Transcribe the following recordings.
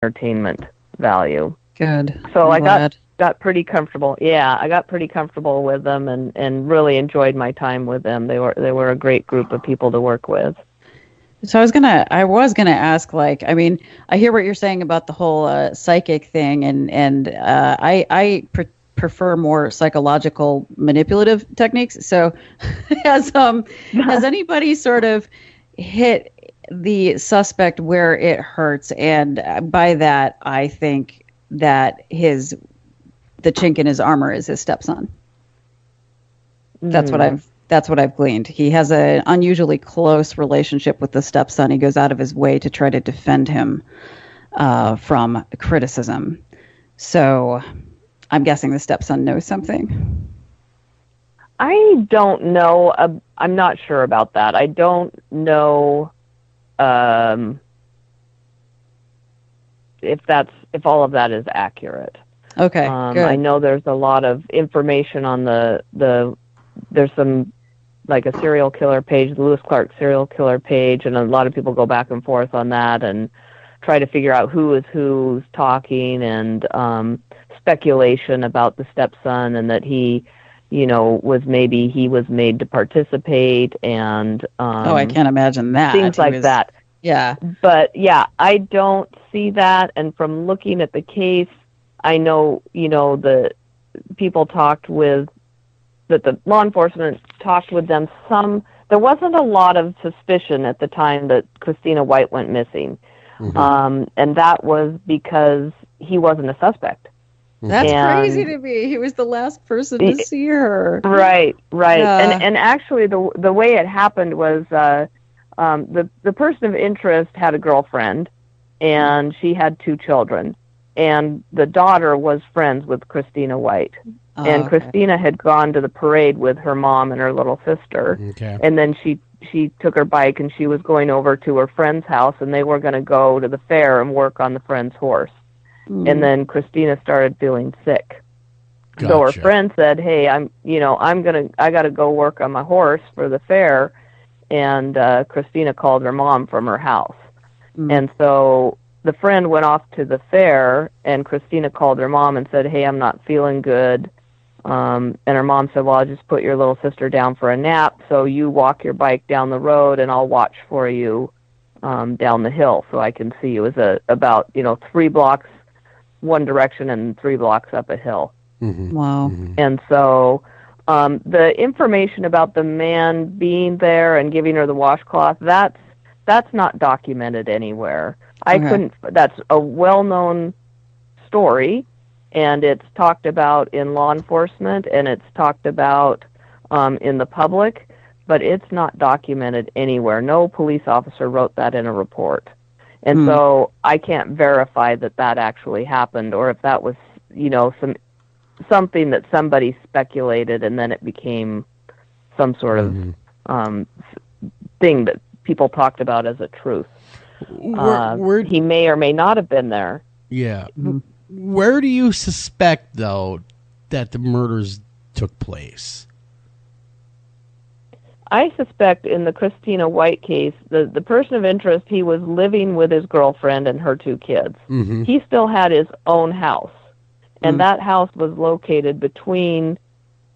entertainment value. Good. So I'm glad. got pretty comfortable. Yeah, I got pretty comfortable with them and really enjoyed my time with them. They were a great group of people to work with. So I was gonna ask, like, I mean, I hear what you're saying about the whole psychic thing, and prefer more psychological manipulative techniques. So, has anybody sort of hit the suspect where it hurts? And by that, I think that the chink in his armor is his stepson. That's what I've gleaned. He has an unusually close relationship with the stepson. He goes out of his way to try to defend him from criticism. So I'm guessing the stepson knows something. I don't know. I'm not sure about that. I don't know if all of that is accurate. Okay, good. I know there's a lot of information on there's some, like, a serial killer page, the Lewis Clark serial killer page, and a lot of people go back and forth on that and try to figure out who's talking, and speculation about the stepson, and that he was made to participate, and I can't imagine that. Things like that. Yeah. But yeah, I don't see that, and from looking at the case, I know, the people that the law enforcement talked with them. There wasn't a lot of suspicion at the time that Christina White went missing. Mm-hmm. And that was because he wasn't a suspect. That's crazy to me. He was the last person to see her. Right. And actually the way it happened was the person of interest had a girlfriend, and she had 2 children. And the daughter was friends with Christina White. And okay. Christina had gone to the parade with her mom and her little sister. Okay. And then she took her bike, and she was going over to her friend's house, and they were going to go to the fair and work on the friend's horse. And then Christina started feeling sick. Gotcha. So her friend said, "Hey, I got to go work on my horse for the fair." And Christina called her mom from her house. And so the friend went off to the fair, and Christina called her mom and said, "Hey, I'm not feeling good." And her mom said, "Well, I'll just put your little sister down for a nap, so you walk your bike down the road, and I'll watch for you down the hill so I can see you." It was about 3 blocks one direction and 3 blocks up a hill. Mm-hmm. Wow. Mm-hmm. And so the information about the man being there and giving her the washcloth, that's not documented anywhere. That's a well-known story, and it's talked about in law enforcement, and it's talked about in the public, but it's not documented anywhere. No police officer wrote that in a report. And so I can't verify that actually happened, or if that was, something that somebody speculated, and then it became some sort of thing that people talked about as a truth. He may or may not have been there. Yeah. Where do you suspect, though, that the murders took place? I suspect in the Christina White case, the person of interest, he was living with his girlfriend and her 2 kids. Mm-hmm. He still had his own house, and that house was located between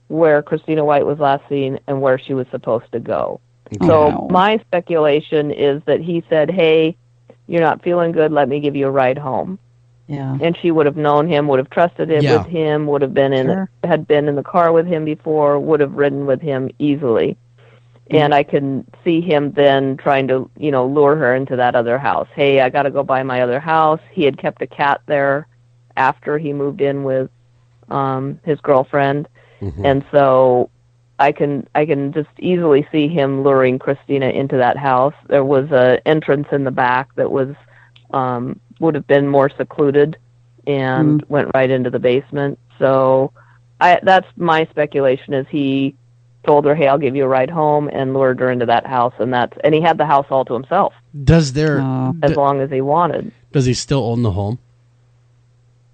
where Christina White was last seen and where she was supposed to go. Okay. So my speculation is that he said, "Hey, you're not feeling good, let me give you a ride home." Yeah. And she would have known him, would have trusted him with him, would have been had been in the car with him before, would have ridden with him easily. And I can see him then trying to, lure her into that other house. "Hey, I got to go by my other house." He had kept a cat there after he moved in with his girlfriend. Mm-hmm. And so I can just easily see him luring Christina into that house. There was an entrance in the back that was would have been more secluded and went right into the basement. So that's my speculation, is he told her, "Hey, I'll give you a ride home," and lured her into that house, and he had the house all to himself. As long as he wanted. Does he still own the home?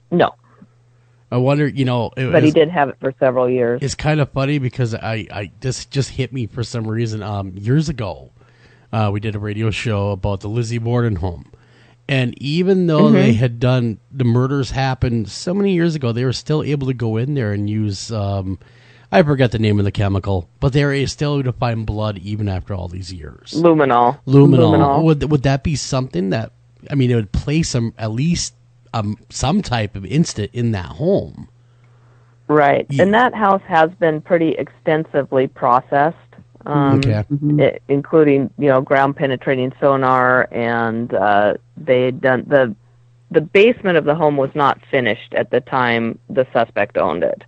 No. I wonder, but he did have it for several years. It's kind of funny because I this just hit me for some reason. Years ago, we did a radio show about the Lizzie Borden home, And even though they had done the murders happened so many years ago, they were still able to go in there and use I forget the name of the chemical, but they were still able to find blood even after all these years. Luminol. Would that be something that, I mean, it would place at least some type of instant in that home? Right. Yeah. And that house has been pretty extensively processed. Including, ground penetrating sonar, and they had done the basement of the home was not finished at the time the suspect owned it,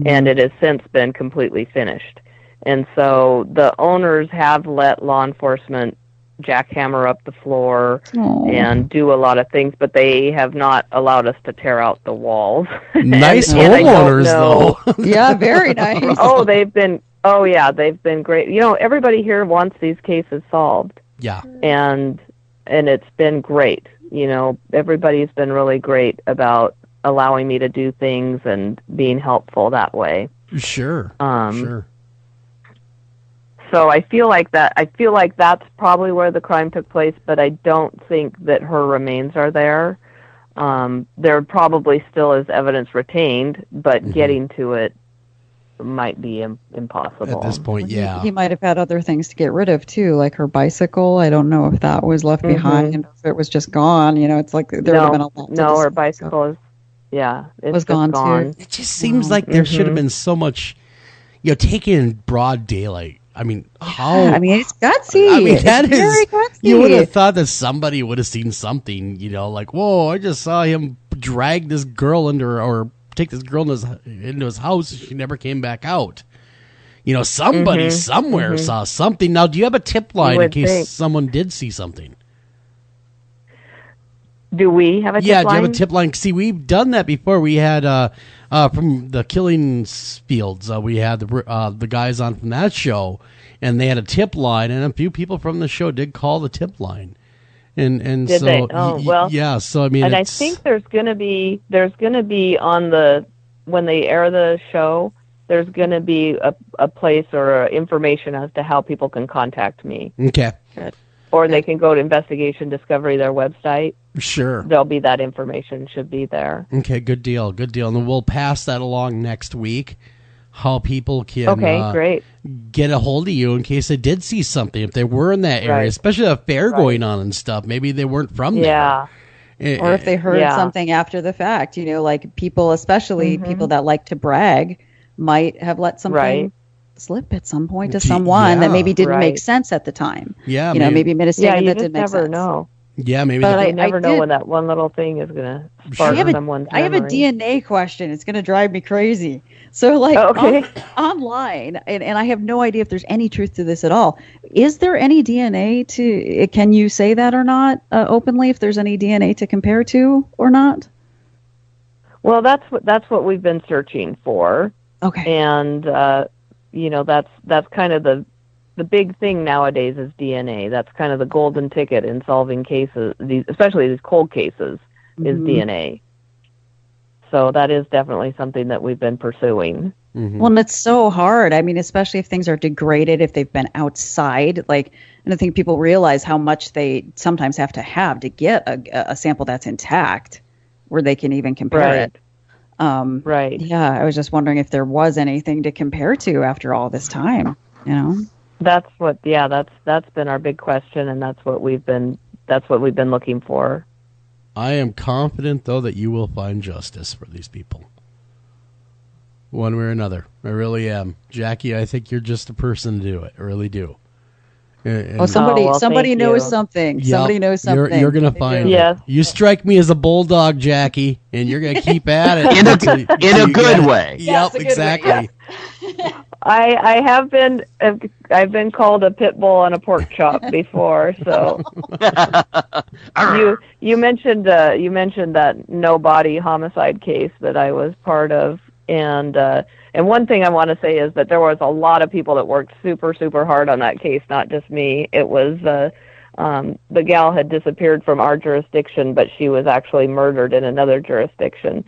and it has since been completely finished. And so the owners have let law enforcement jackhammer up the floor and do a lot of things, but they have not allowed us to tear out the walls. Nice homeowners, though. Yeah, very nice. They've been great. Everybody here wants these cases solved. Yeah. And it's been great. Everybody's been really great about allowing me to do things and being helpful that way. Sure. Sure. So I feel like that's probably where the crime took place, but I don't think that her remains are there. There probably still is evidence retained, but getting to it might be impossible at this point. Yeah, he might have had other things to get rid of too, like her bicycle. I don't know if that was left behind, if it was just gone. It's like there would have been a lot. No, her bicycle is it was gone too. It just seems like there should have been so much, taken in broad daylight. I mean, how? I mean, it's gutsy. I mean, that is very gutsy. You would have thought that somebody would have seen something. Like, whoa! I just saw him drag this girl or take this girl into his house. She never came back out. Somebody somewhere saw something. Now, do you have a tip line in case someone did see something? Do we have a tip line? Yeah, do you have a tip line? See, we've done that before. We had from the Killing Fields. We had the guys on from that show, and they had a tip line, and a few people from the show did call the tip line. And did so they? Oh, well, yeah. So I mean, and I think there's going to be on when they air the show, there's going to be a place or information as to how people can contact me. Okay. Or they can go to Investigation Discovery, their website. Sure. There'll be that information should be there. Okay, good deal. And then we'll pass that along next week. How people can great. Get a hold of you in case they did see something. If they were in that area, especially a fair going on and stuff, maybe they weren't from there. Yeah. Or if they heard something after the fact, like people, especially people that like to brag, might have let something slip at some point to someone that maybe didn't make sense at the time. Yeah. Maybe made a statement that didn't make sense. You never know. Yeah, maybe. But I never know when that one little thing is going to spark someone's memory. I have a DNA question. It's going to drive me crazy. So, online, and I have no idea if there's any truth to this at all. Is there any DNA can you say that or not openly, if there's any DNA to compare to or not? Well, that's what we've been searching for. Okay. And, that's kind of the big thing nowadays is DNA. That's kind of the golden ticket in solving cases, especially these cold cases, is DNA. So that is definitely something that we've been pursuing. Well, and it's so hard. I mean, especially if things are degraded, if they've been outside. And I think people realize how much they sometimes have to get a sample that's intact where they can even compare it. Right. Yeah, I was just wondering if there was anything to compare to after all this time, That's that's been our big question, and that's what we've been looking for. I am confident, though, that you will find justice for these people, one way or another. I really am, Jackie. I think you're just the person to do it. I really do. Somebody knows something. Yep. Somebody knows something. You're gonna find it. You strike me as a bulldog, Jackie, and you're gonna keep at it in a good way. Yep, exactly. I've been called a pit bull and a pork chop before. So you mentioned that no body homicide case that I was part of, and one thing I want to say is that there was a lot of people that worked super, super hard on that case, not just me. It was the gal had disappeared from our jurisdiction, but she was actually murdered in another jurisdiction.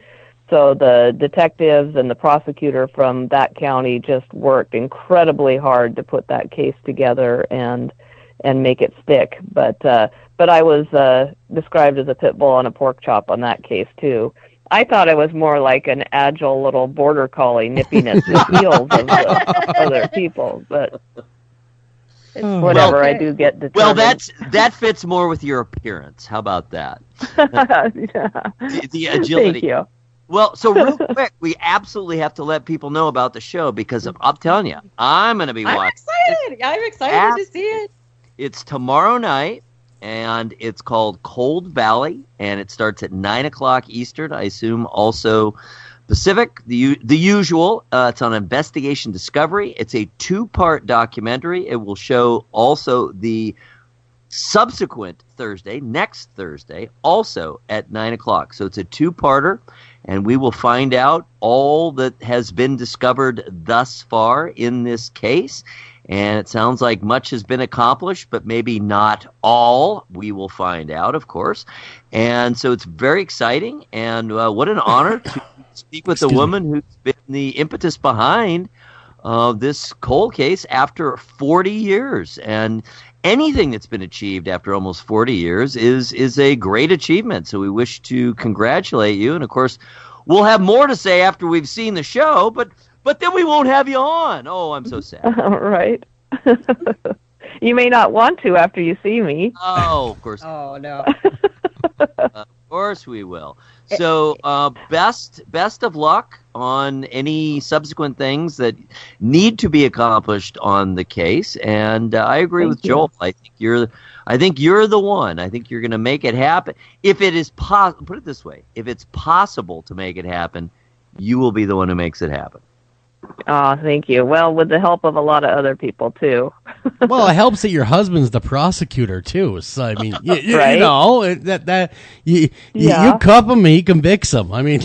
So the detectives and the prosecutor from that county just worked incredibly hard to put that case together and make it stick. But but I was described as a pit bull and a pork chop on that case too. I thought I was more like an agile little border collie nipping at the heels of the other people, but whatever. I do get determined. Well, that fits more with your appearance. How about that? The agility. Thank you. Well, so real quick, we absolutely have to let people know about the show because I'm telling you, I'm going to be watching. I'm excited to see it. It's tomorrow night, and it's called Cold Valley, and it starts at 9 o'clock Eastern. I assume also Pacific, the usual. It's on Investigation Discovery. It's a 2-part documentary. It will show also the subsequent Thursday, next Thursday, also at 9 o'clock. So it's a 2-parter, and we will find out all that has been discovered thus far in this case. And it sounds like much has been accomplished, but maybe not all. We will find out, of course. And so it's very exciting, and what an honor to speak with the woman who's been the impetus behind this cold case after 40 years. And anything that's been achieved after almost 40 years is a great achievement. So we wish to congratulate you. And, of course, we'll have more to say after we've seen the show, but then we won't have you on. Oh, I'm so sad. Right. You may not want to after you see me. Oh, of course. Oh, no. Of course we will. So best of luck on any subsequent things that need to be accomplished on the case. And I agree with Joel. I think you're the one. I think you're going to make it happen. If it is put it this way, if it's possible to make it happen, you will be the one who makes it happen. Oh, thank you. Well, with the help of a lot of other people, too. Well, it helps that your husband's the prosecutor, too. So, I mean, right? You know, you cup him, he convicts him. I mean,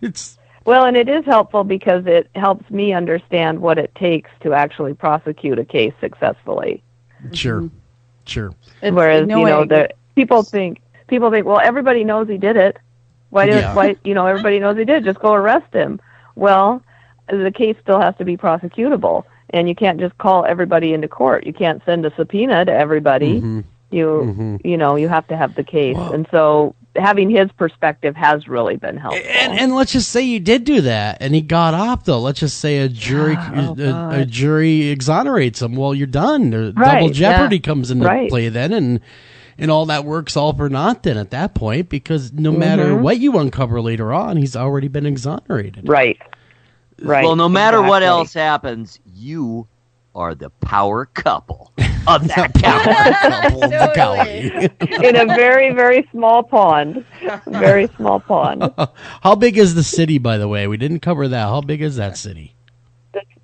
it's... Well, and it is helpful because it helps me understand what it takes to actually prosecute a case successfully. Sure. Whereas, people think, well, everybody knows he did it. Why, everybody knows he did. Just go arrest him. Well, the case still has to be prosecutable, and you can't just call everybody into court. You can't send a subpoena to everybody. Mm-hmm. You have to have the case. Whoa. And so having his perspective has really been helpful. And let's just say you did do that, and he got off, though. Let's just say a jury a jury exonerates him. Well, you're done. Double jeopardy comes into play then, and all that works all for naught then at that point, because no matter what you uncover later on, he's already been exonerated. Right. Well, no matter what else happens, you are the power couple of that county. In a very, very small pond. Very small pond. How big is the city, by the way? We didn't cover that. How big is that city?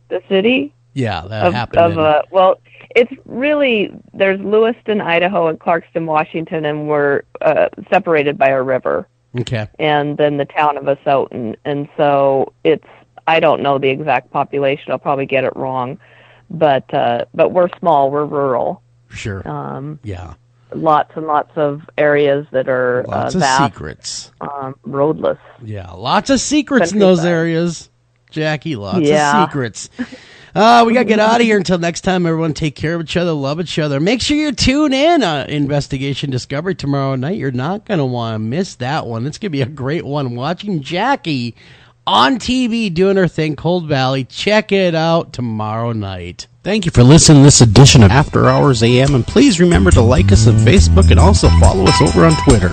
The city? Yeah, that happened. Well, it's really, there's Lewiston, Idaho, and Clarkston, Washington, and we're separated by a river. Okay. And then the town of Asoughton. And so it's, I don't know the exact population. I'll probably get it wrong. But we're small. We're rural. Sure. Yeah. Lots and lots of areas that are lots of vast, secrets. Roadless. Yeah, lots of secrets in those areas, Jackie. Lots of secrets. We got to get out of here. Until next time, everyone, take care of each other, love each other. Make sure you tune in on Investigation Discovery tomorrow night. You're not going to want to miss that one. It's going to be a great one. Watching Jackie on TV doing her thing, Cold Valley. Check it out tomorrow night. Thank you for listening to this edition of After Hours AM, and please remember to like us on Facebook and also follow us over on Twitter.